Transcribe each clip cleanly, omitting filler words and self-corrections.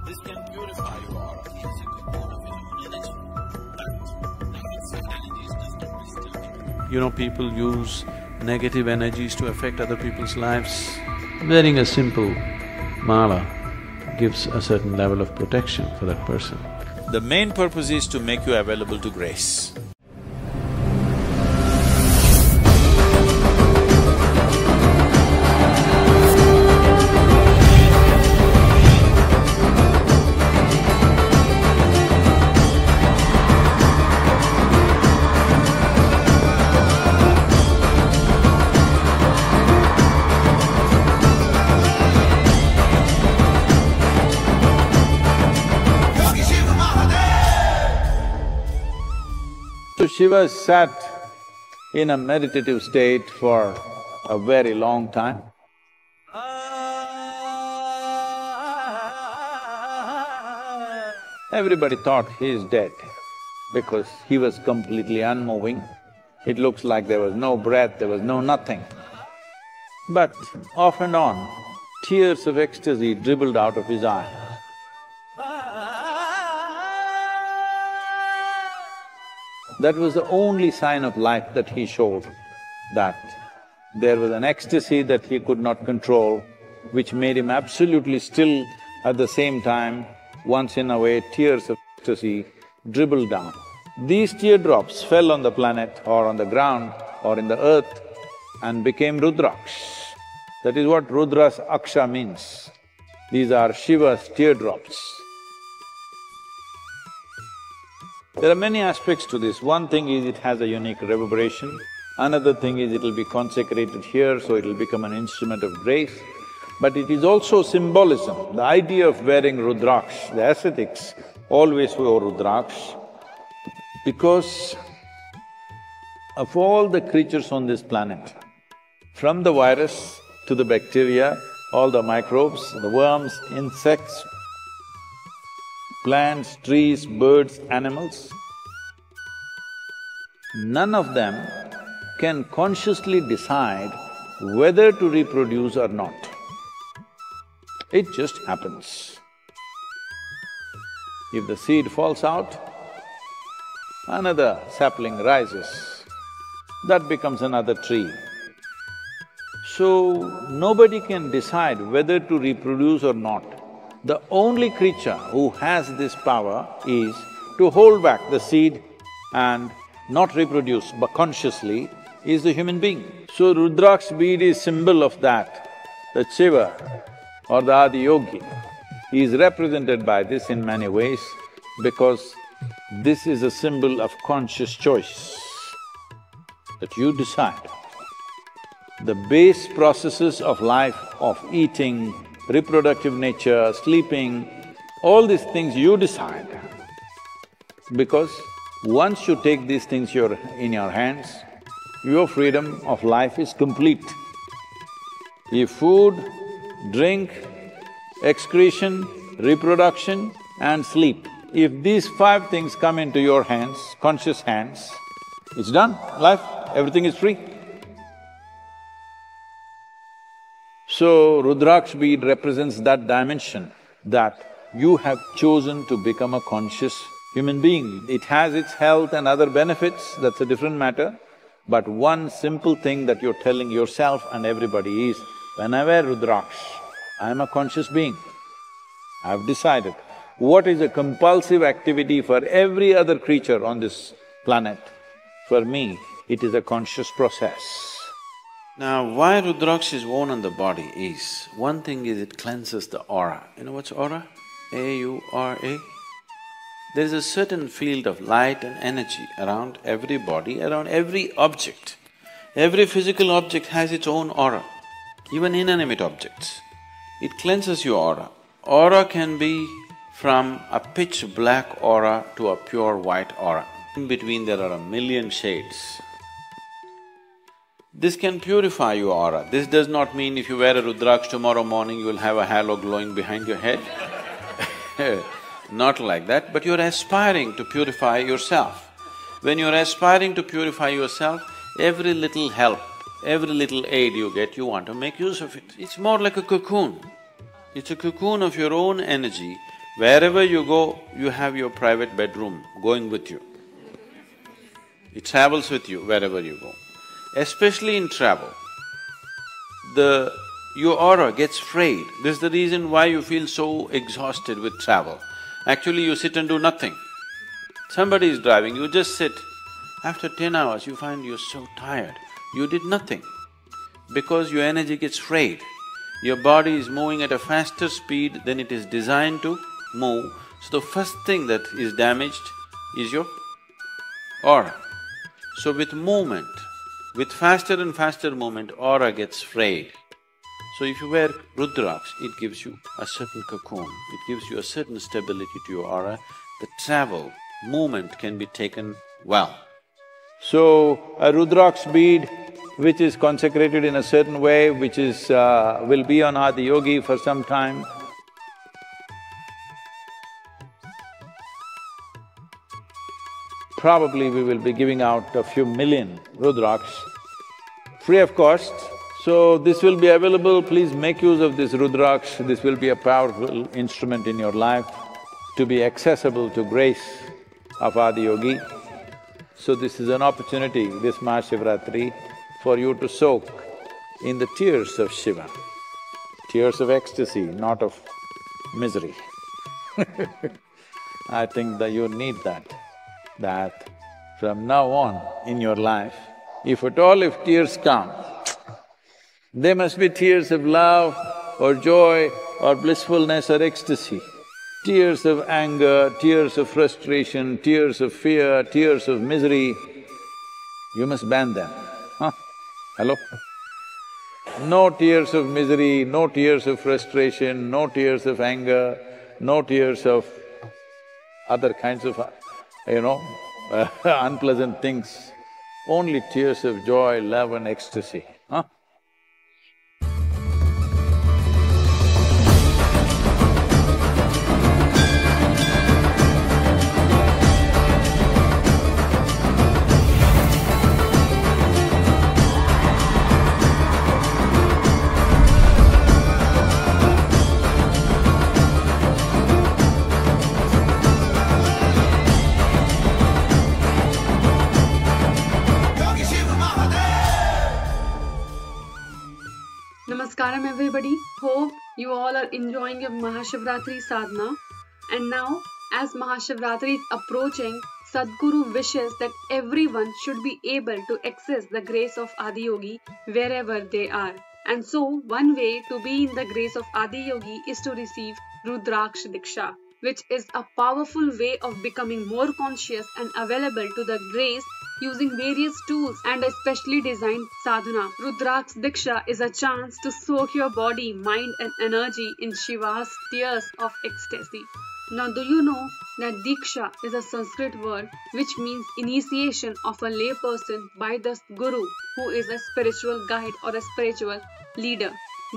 This can purify your aura. It is a cocoon of your own energy, but negative energies does not disturb it. You know, people use negative energies to affect other people's lives. Wearing a simple mala gives a certain level of protection for that person. The main purpose is to make you available to grace. So Shiva sat in a meditative state for a very long time. Everybody thought he is dead because he was completely unmoving. It looks like there was no breath, there was no nothing. But off and on, tears of ecstasy dribbled out of his eyes. That was the only sign of life that he showed, that there was an ecstasy that he could not control, which made him absolutely still. At the same time, once in a way, tears of ecstasy dribbled down. These teardrops fell on the planet or on the ground or in the earth and became Rudraksh. That is what Rudraksha means. These are Shiva's teardrops. There are many aspects to this. One thing is it has a unique reverberation. Another thing is it'll be consecrated here, so it'll become an instrument of grace. But it is also symbolism. The idea of wearing Rudraksh, the ascetics always wore Rudraksh because of all the creatures on this planet, from the virus to the bacteria, all the microbes, the worms, insects, plants, trees, birds, animals, none of them can consciously decide whether to reproduce or not. It just happens. If the seed falls out, another sapling rises, that becomes another tree. So, nobody can decide whether to reproduce or not. The only creature who has this power is to hold back the seed and not reproduce but consciously is the human being. So Rudraksha bead is symbol of that. The Shiva or the Adiyogi is represented by this in many ways because this is a symbol of conscious choice, that you decide. The base processes of life, of eating, reproductive nature, sleeping, all these things you decide. Because once you take these things in your hands, your freedom of life is complete. If food, drink, excretion, reproduction and sleep, if these five things come into your hands, conscious hands, it's done, life, everything is free. So, Rudraksha bead represents that dimension, that you have chosen to become a conscious human being. It has its health and other benefits, that's a different matter. But one simple thing that you're telling yourself and everybody is, when I wear Rudraksha, I am a conscious being. I've decided. What is a compulsive activity for every other creature on this planet? For me, it is a conscious process. Now, why Rudraksha is worn on the body is, one thing is it cleanses the aura. You know what's aura? A-U-R-A? There is a certain field of light and energy around every body, around every object. Every physical object has its own aura, even inanimate objects. It cleanses your aura. Aura can be from a pitch black aura to a pure white aura. In between there are a million shades. This can purify your aura. This does not mean if you wear a Rudraksha tomorrow morning, you will have a halo glowing behind your head. Not like that, but you're aspiring to purify yourself. When you're aspiring to purify yourself, every little help, every little aid you get, you want to make use of it. It's more like a cocoon. It's a cocoon of your own energy Wherever you go, you have your private bedroom going with you. It travels with you wherever you go. Especially in travel, your aura gets frayed. This is the reason why you feel so exhausted with travel. Actually, you sit and do nothing. Somebody is driving, you just sit. After 10 hours, you find you're so tired. You did nothing because your energy gets frayed. Your body is moving at a faster speed than it is designed to move. So the first thing that is damaged is your aura. So with movement, with faster and faster movement, aura gets frayed. So if you wear Rudraksha, it gives you a certain cocoon, it gives you a certain stability to your aura. The travel, movement can be taken well. So, a Rudraksha bead which is consecrated in a certain way, which is… will be on Adiyogi for some time. Probably we will be giving out a few million Rudraksha, free of cost. So this will be available, please make use of this Rudraksha. This will be a powerful instrument in your life to be accessible to grace of Adiyogi. So this is an opportunity, this Mahashivratri, for you to soak in the tears of Shiva, tears of ecstasy, not of misery. I think that you need that from now on in your life, if at all if tears come, they must be tears of love or joy or blissfulness or ecstasy. Tears of anger, tears of frustration, tears of fear, tears of misery, you must ban them, huh? Hello? No tears of misery, no tears of frustration, no tears of anger, no tears of other kinds of, unpleasant things. Only tears of joy, love and ecstasy, huh? Namaskaram everybody, hope you all are enjoying your Mahashivratri sadhana. And now, as Mahashivratri is approaching, Sadhguru wishes that everyone should be able to access the grace of Adiyogi wherever they are. And so, one way to be in the grace of Adiyogi is to receive Rudraksha Diksha, which is a powerful way of becoming more conscious and available to the grace using various tools and a specially designed sadhana. Rudraksha Diksha is a chance to soak your body, mind and energy in Shiva's tears of ecstasy. Now do you know that Diksha is a Sanskrit word which means initiation of a layperson by the Guru, who is a spiritual guide or a spiritual leader.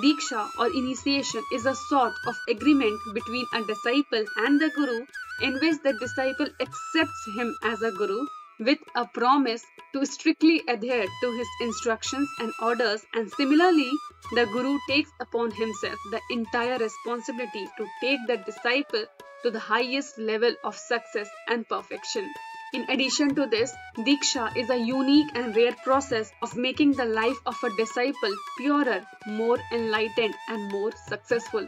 Diksha or initiation is a sort of agreement between a disciple and the Guru in which the disciple accepts him as a Guru with a promise to strictly adhere to his instructions and orders, and similarly, the Guru takes upon himself the entire responsibility to take the disciple to the highest level of success and perfection. In addition to this, Diksha is a unique and rare process of making the life of a disciple purer, more enlightened and more successful.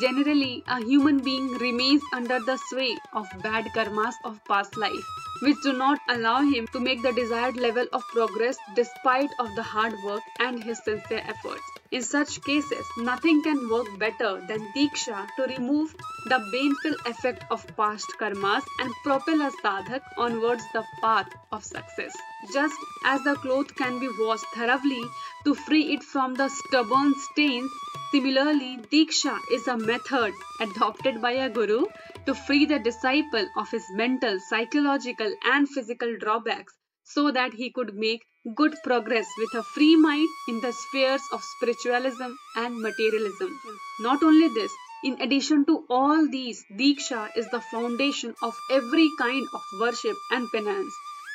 Generally, a human being remains under the sway of bad karmas of past life, which do not allow him to make the desired level of progress despite of the hard work and his sincere efforts. In such cases, nothing can work better than Diksha to remove the baneful effect of past karmas and propel a sadhak onwards the path of success. Just as the cloth can be washed thoroughly to free it from the stubborn stains, similarly, Diksha is a method adopted by a guru to free the disciple of his mental, psychological and physical drawbacks so that he could make good progress with a free mind in the spheres of spiritualism and materialism. Not only this, in addition to all these, Diksha is the foundation of every kind of worship and penance.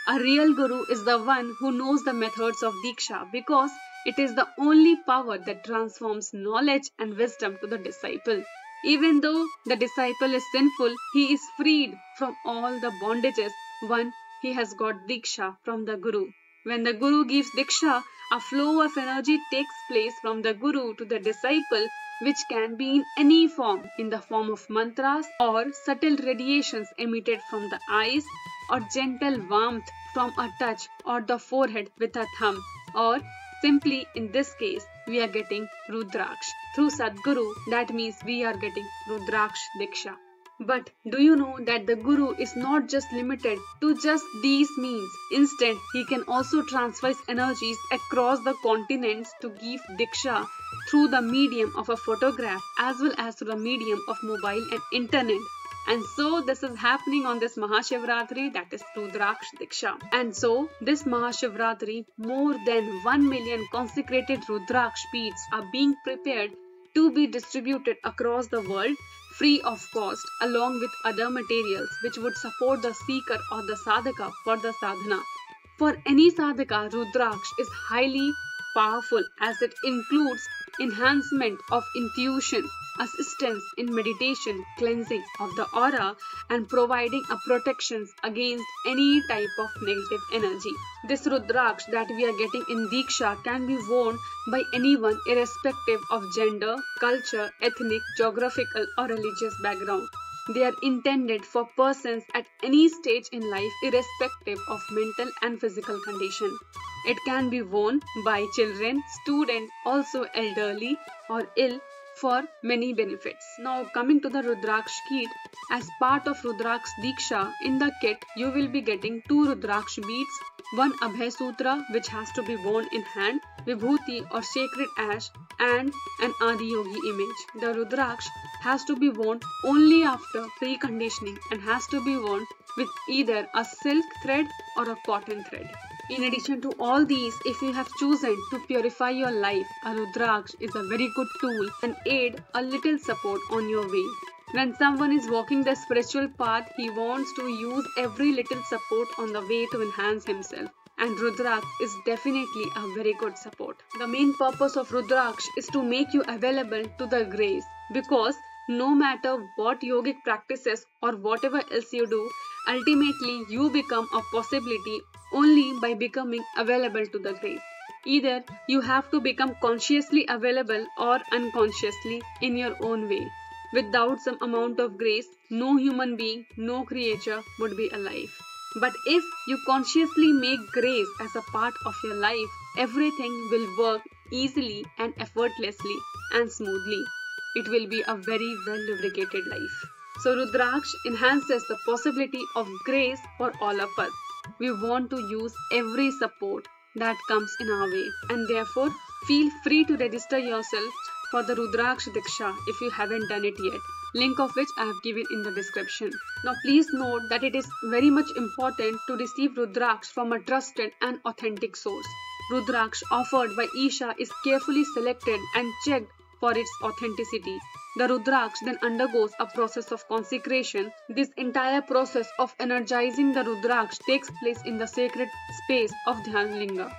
A real guru is the one who knows the methods of Diksha because it is the only power that transforms knowledge and wisdom to the disciple. Even though the disciple is sinful, he is freed from all the bondages once he has got Diksha from the Guru. When the Guru gives Diksha, a flow of energy takes place from the Guru to the disciple, which can be in any form, in the form of mantras or subtle radiations emitted from the eyes, or gentle warmth from a touch or the forehead with a thumb, or simply in this case we are getting Rudraksha. Through Sadhguru, that means we are getting Rudraksha Diksha. But do you know that the Guru is not just limited to just these means? Instead, he can also transfer his energies across the continents to give Diksha through the medium of a photograph as well as through the medium of mobile and internet. And so this is happening on this Mahashivratri, that is Rudraksha Diksha. And so this Mahashivratri, more than 1 million consecrated Rudraksha beads are being prepared to be distributed across the world free of cost, along with other materials which would support the seeker or the sadhaka for the sadhana. For any sadhaka, Rudraksha is highly powerful as it includes enhancement of intuition, assistance in meditation, cleansing of the aura, and providing a protection against any type of negative energy. This Rudraksha that we are getting in Diksha can be worn by anyone irrespective of gender, culture, ethnic, geographical or religious background. They are intended for persons at any stage in life irrespective of mental and physical condition. It can be worn by children, students, also elderly or ill for many benefits. Now coming to the Rudraksha kit, as part of Rudraksha Diksha, in the kit you will be getting 2 Rudraksha beads, 1 Abhay Sutra which has to be worn in hand, Vibhuti or sacred ash, and an Adiyogi image. The Rudraksha has to be worn only after preconditioning and has to be worn with either a silk thread or a cotton thread. In addition to all these, if you have chosen to purify your life, a Rudraksha is a very good tool and aid a little support on your way. When someone is walking the spiritual path, he wants to use every little support on the way to enhance himself. And Rudraksha is definitely a very good support. The main purpose of Rudraksha is to make you available to the grace, because no matter what yogic practices or whatever else you do, ultimately you become a possibility only by becoming available to the grace. Either you have to become consciously available or unconsciously in your own way. Without some amount of grace, no human being, no creature would be alive. But if you consciously make grace as a part of your life, everything will work easily and effortlessly and smoothly. It will be a very well lubricated life. So Rudraksha enhances the possibility of grace for all of us. We want to use every support that comes in our way, and therefore feel free to register yourself for the Rudraksha Diksha if you haven't done it yet, link of which I have given in the description. Now please note that it is very much important to receive Rudraksha from a trusted and authentic source. Rudraksha offered by Isha is carefully selected and checked for its authenticity. The Rudraksha then undergoes a process of consecration. This entire process of energizing the Rudraksha takes place in the sacred space of Dhyan Linga.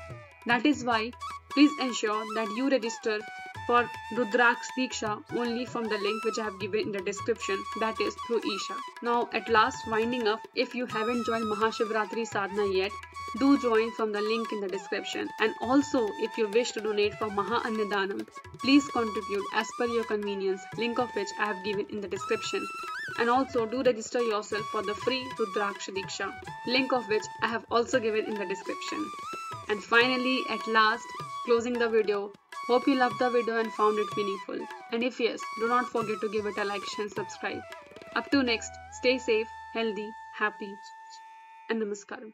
That is why please ensure that you register for Rudraksha Diksha only from the link which I have given in the description, that is through Isha. Now at last, winding up, if you haven't joined Mahashivratri Sadhana yet, do join from the link in the description. And also, if you wish to donate for Maha Annadanam, please contribute as per your convenience, link of which I have given in the description. And also do register yourself for the free Rudraksha Diksha, link of which I have also given in the description. And finally, at last, closing the video, hope you loved the video and found it meaningful. And if yes, do not forget to give it a like, share and subscribe. Up to next, stay safe, healthy, happy, and namaskaram.